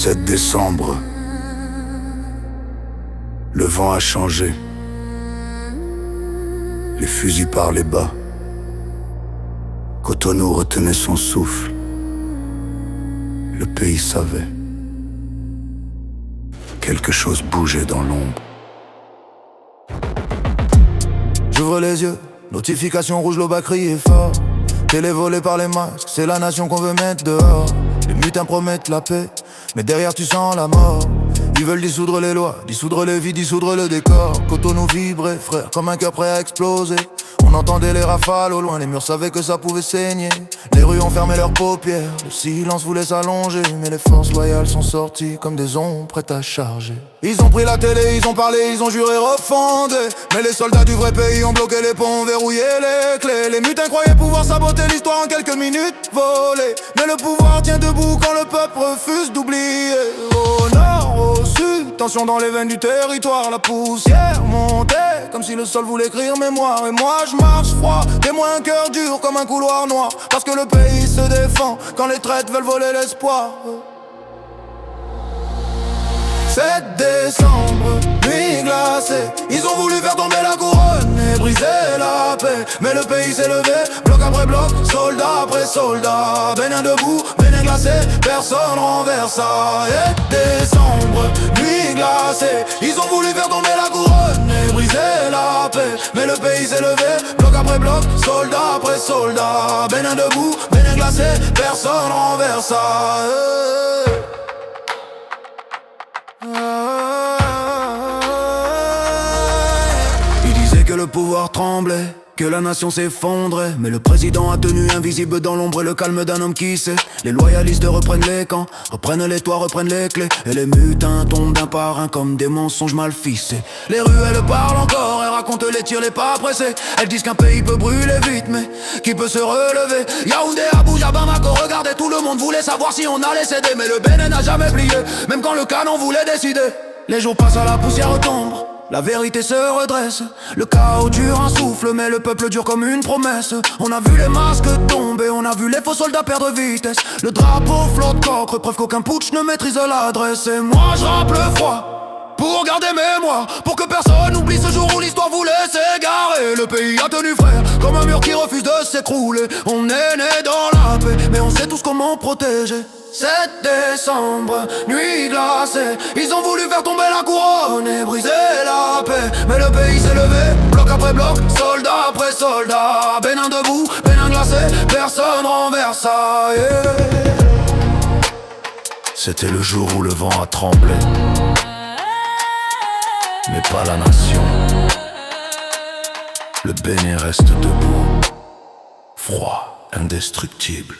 7 décembre. Le vent a changé. Les fusils par les bas. Cotonou retenait son souffle. Le pays savait. Quelque chose bougeait dans l'ombre. J'ouvre les yeux, notification rouge, le bas crié fort. Télé volée par les masques, c'est la nation qu'on veut mettre dehors. Les mutins promettent la paix, mais derrière tu sens la mort. Ils veulent dissoudre les lois, dissoudre les vies, dissoudre le décor. Cotonou vibrait, frère, comme un cœur prêt à exploser. On entendait les rafales au loin, les murs savaient que ça pouvait saigner. Les rues ont fermé leurs paupières, le silence voulait s'allonger. Mais les forces loyales sont sorties comme des ombres prêtes à charger. Ils ont pris la télé, ils ont parlé, ils ont juré refondé. Mais les soldats du vrai pays ont bloqué les ponts, verrouillé les clés. Les mutins croyaient pouvoir saboter l'histoire en quelques minutes volées. Mais le pouvoir tient debout quand le peuple refuse d'oublier. Au nord, au sud, tension dans les veines du territoire. La poussière montait comme si le sol voulait écrire mémoire. Et moi je marche froid, témoin un cœur dur comme un couloir noir. Parce que le pays se défend quand les traites veulent voler l'espoir. 7 décembre, nuit glacée. Ils ont voulu faire tomber la couronne et briser la paix. Mais le pays s'est levé, bloc après bloc, soldat après soldat. Bénin debout, Bénin glacé, personne renversa. 7 décembre, nuit glacée. Ils ont voulu faire tomber la couronne et briser la paix. Mais le pays s'est levé, bloc après bloc, soldat après soldat. Bénin debout, Bénin glacé, personne renversa. Il disait que le pouvoir tremblait, que la nation s'effondrait. Mais le président a tenu invisible dans l'ombre et le calme d'un homme qui sait. Les loyalistes reprennent les camps, reprennent les toits, reprennent les clés. Et les mutins tombent d'un par un comme des mensonges mal ficelés. Les ruelles parlent encore, elles racontent les tirs, les pas pressés. Elles disent qu'un pays peut brûler vite, mais qui peut se relever. Yaoundé, Abuja, Bamako, regardez, tout le monde voulait savoir si on allait céder. Mais le Bénin n'a jamais plié, même quand le canon voulait décider. Les jours passent, à la poussière tombe, la vérité se redresse. Le chaos dure un souffle, mais le peuple dure comme une promesse. On a vu les masques tomber, on a vu les faux soldats perdre vitesse. Le drapeau flotte coque, preuve qu'aucun putsch ne maîtrise l'adresse. Et moi je rappe le froid pour garder mémoire, pour que personne n'oublie ce jour où l'histoire voulait s'égarer. Le pays a tenu frère, comme un mur qui refuse de s'écrouler. On est né dans la paix, mais on sait tous comment protéger. 7 décembre, nuit glacée. Ils ont voulu faire tomber la couronne et briser la paix. Mais le pays s'est levé, bloc après bloc, soldat après soldat. Bénin debout, Bénin glacé, personne renversa. C'était le jour où le vent a tremblé, mais pas la nation. Le Bénin reste debout, froid, indestructible.